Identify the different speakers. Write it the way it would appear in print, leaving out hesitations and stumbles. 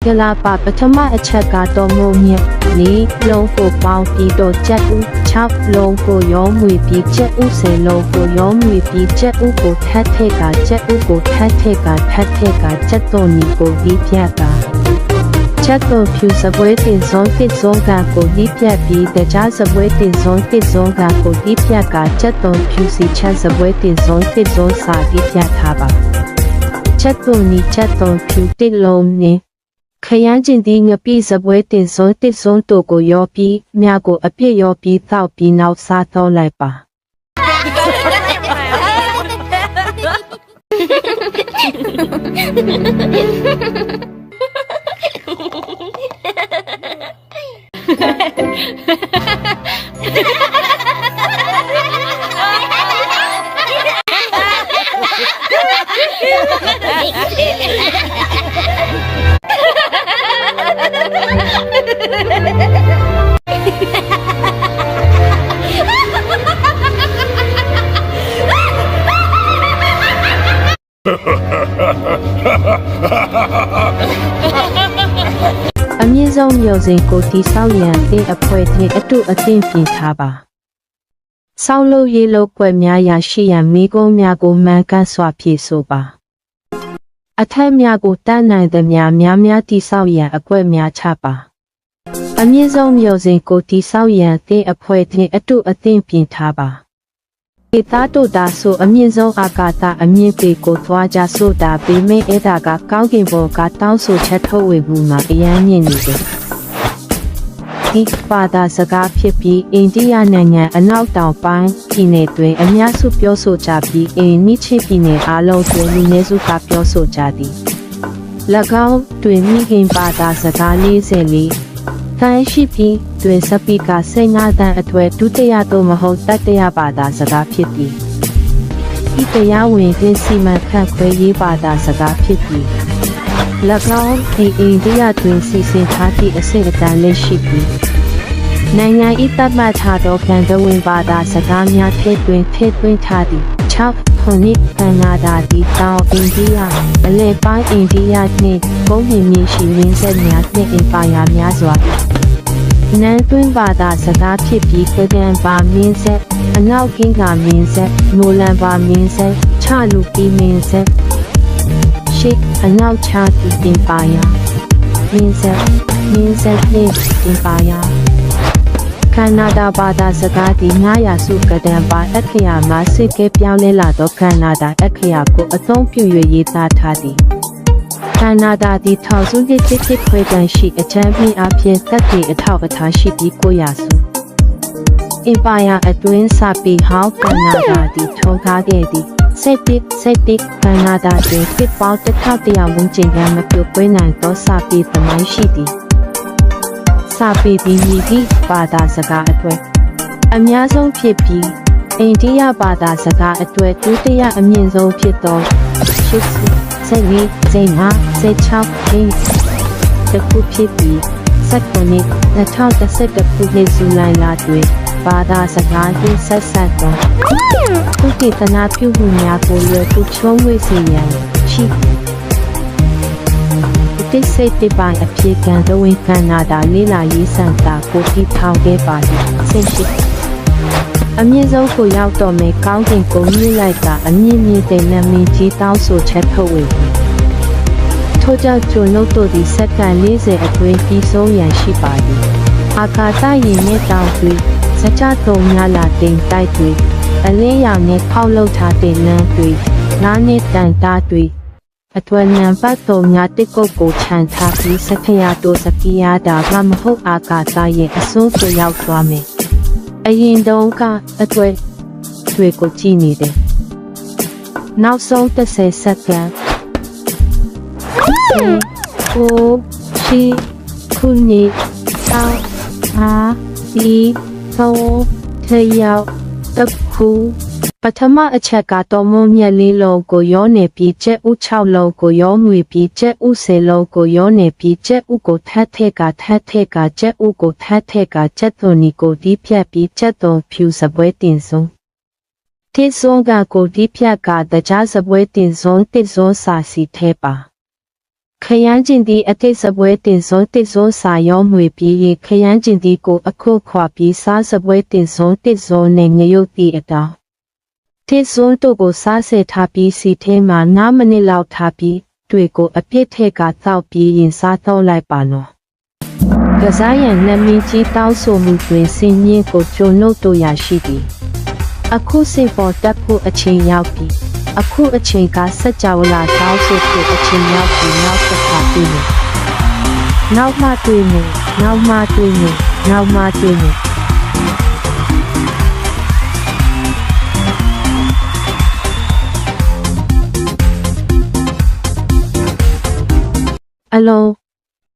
Speaker 1: ဂလာပါပထမအချက်ကတော့မိုးမြက်လေးလုံးကိုပေါင်းပြီးတော့ကျက်ဦး6လုံးကိုရောမွေပြီးကျက်ဦး10လုံးကိုရောမွေပြီးကျက်ဦးကိုထပ်ထည့်ကကျက်ဦးကိုထပ်ထည့်ကထပ်ထည့်ကကျက်တော်နီကိုဒီပြကချက်တော်ဖြူစပွဲတင်စုံတစ်စုံကကိုဒီပြပြီးတခြားစပွဲတင်စုံတစ်စုံကကိုဒီပြကချက်တော်ဖြူစီချက်စပွဲတင်စုံတစ်စုံစာဒီပြထားပါချက်တော်နီချက်တော်ဖြူတစ်လုံးနဲ့ခရမ်းကျင်ဒီငပိစပွဲတင်စုံတစ်စုံတို့ကိုရောပြီးမြကိုအပြည့်ရောပြီးတောက်ပြီးနောက်စားတော့လိုက်ပါအမြင့်ဆုံးရုပ်စဉ်ကိုတိဆောက်ရန်တဲ့အဖွဲနှင့်အတုအသင့်ပြင်ထားပါဆောက်လုပ်ရေးလုပ်ကွက်များရာရှိရန်မိကုန်းများကိုမှန်ကန်စွာဖြည့်ဆို့ပါအထက်များကိုတန်းနိုင်သည်များများတိဆောက်ရန်အကွက်များချပါအမြင့်ဆုံးရုပ်စဉ်ကိုတိဆောက်ရန်တဲ့အဖွဲနှင့်အတုအသင့်ပြင်ထားပါဧသားတို့သာဆိုအမြင့်ဆုံးအာကာသအမြင့်ပေကိုသွားကြဆိုတာပေမဲ့အဲ့ဒါကကောင်းကင်ဘောကတောင်းဆိုချက်ထုတ်ဝေမှုမှာအယမ်းမြင့်နေတယ်ဒီပါတာစကားဖြစ်ပြီးအိန္ဒိယနိုင်ငံအနောက်တောင်ပိုင်းပြည်နယ်တွင်အများစုပြောဆိုကြပြီးအိန္ဒိချေပြည်နယ်အားလုံးတွင်လူနည်းစုကပြောဆိုကြသည်၎င်းတွင်မိခင်ပါတာစကား44တန်ရှိပြီးတွင်စပီကာ15တန်အထွဲဒုတိယသို့မဟုတ်တတိယပါတာစကားဖြစ်သည်ဤတရားဝင်သင်စီမံခန့်ခွဲရေးပါတာစကားဖြစ်သည်၎င်းအိန္ဒိယတွင်စီစဉ်ထားသည့်အဆင့်အတန်းလက်ရှိသည်နိုင်ငံ၏သတ်မှတ်ထားသောကံတဝင်ပါတာစကားများထည့်သွင်းထားသည်6ခုနှစ်ကနာဒါတီတောင်အိန္ဒိယအလဲပိုင်းအိန္ဒိယနှင့်ကုန်းမြင့်မြင့်ရှိရင်းဆက်များနှင့်အင်ပါယာများစွာနန်းသွင်းပါတာစကားဖြစ်ပြီးကဒန်ပါမင်းဆက်အနောက်ကင်းကမင်းဆက်နိုလန်ပါမင်းဆက်ချလူပီမင်းဆက်ရှိအနောက်ချတီတင်ပါယာမင်းဆက်နှင့်တင်ပါယာကနာဒါဘာသာစကားဒီ900စုကဒံပါအခရာမှာစစ်ကဲပြောင်းလဲလာသောကနာဒါအခရာကိုအသုံးပြု၍ရေးသားထားသည်ကနာဒါဒီထောင်စုနှစ်တစ်ခွဲတန်းရှိအချမ်းပြင်းအပြင်တက်တည်အထောက်အထားရှိပြီး900စုအင်ပါယာအတွင်းစပီဟောင်းကနာဒါဒီထုံထားခဲ့သည်ဆက်တစ်ကနာဒါတွင်ဖြစ်ပေါင်း1100ဝန်းကျင်ကမပြုတ်ပွဲနိုင်သောစပီသမိုင်းရှိသည်စာပေပြီးမြည်သည့်ဘာသာစကားအတွက်အများဆုံးဖြစ်ပြီးအိန္ဒိယဘာသာစကားအတွက်ဒုတိယအမြင့်ဆုံးဖြစ်သော14 တခုဖြစ်ပြီး19 2011ခုနှစ်ဇူလိုင်လတွင်ဘာသာစကားနှင့်ဆက်စပ်သောသုတေသနပြုမှုများကိုလွယ်ကူချုံးဝေစေရန်ရှိတိစိတ်တပိုင်းအဖြစ်ကံသဝင်ကနာဒါလေးလာရေးစံတာကိုတိထောင်ခဲ့ပါသည်ဆင့်ရှိအမြင့်ဆုံးကိုရောက်တော့မယ်ကောင်းကင်ကိုမြည်လိုက်တာအမြင့်မြင့်တဲ့နာမည်ကြီးတောင်းဆိုချက်ထုတ်ဝေသည်ထို့ကြောင့်ကျွန်ုပ်တို့ဒီစက္ကန့်40အတွင်းပြီးဆုံးရန်ရှိပါသည်အာကာသယာဉ်နဲ့တောင်တွေစကြတုံများလာတင်တိုက်တွေအလင်းရောင်နဲ့ဖောက်လုပ်ထားတဲ့လမ်းတွေနားနဲ့တန်တားတွေအတွဲနံပါတ်3များတစ်ကုတ်ကိုခြံထားပြီးစခရာတိုစကီယာတာကမဟုတ်အာကာသရဲ့အစွန်းကိုရောက်သွားမယ်အရင်တုန်းကအတွေ့တွေကိုကြည့်နေတယ်နောက်ဆုံး30စက္ကန့်ခုနှစ်ဒီထရောက်တခုပထမအချက်ကတော့မုံမြက်လေးလုံးကိုရောနေပြီးကျက်ဥ6လုံးကိုရောငွေပြီးကျက်ဥ10လုံးကိုရောနေပြီးကျက်ဥကိုထပ်ထက်ကကျက်ဥကိုထပ်ထက်ကကျက်သွန်နီကိုဒီဖြတ်ပြီးကျက်သွန်ဖြူစပွဲတင်ဆုံးတိစုံကကိုဒီဖြတ်ကတကြားစပွဲတင်ဆုံးတစ်စုံစာစီထဲပါ ခရမ်းကျင်သည်အတိတ်စပွဲတင်စွန်းတစ်စွန်းစာရောမွေပြီးရင်ခရမ်းကျင်သည်ကိုအခုခွာပြီးစားစပွဲတင်စွန်းတစ်စွန်းနဲ့ငရုတ်တီအတောင်တစ်စွန်းတို့ကိုစားဆဲထားပြီးစီထဲမှာ9မိနစ်လောက်ထားပြီးတွေကိုအပြစ်ထက်ကတောက်ပြီးရင်စားတော့လိုက်ပါနော်ကစားရန်နှမင်းကြီးတောင်းဆိုမှုတွင်စင်မြင့်ကိုကျုံနှုတ်တို့ရရှိသည်အခုစင်ပေါ်တက်ဖို့အချိန်ရောက်ပြီအခုအချိန်ကစက်ကြောလာတောင်းဆိုဖို့အချိန်ရောက်ပြီနောက်တစ်ခါတွေ့မယ်နောက်မှတွေ့မယ်နောက်မှတွေ့မယ်နောက်မှတွေ့မယ်အလုံး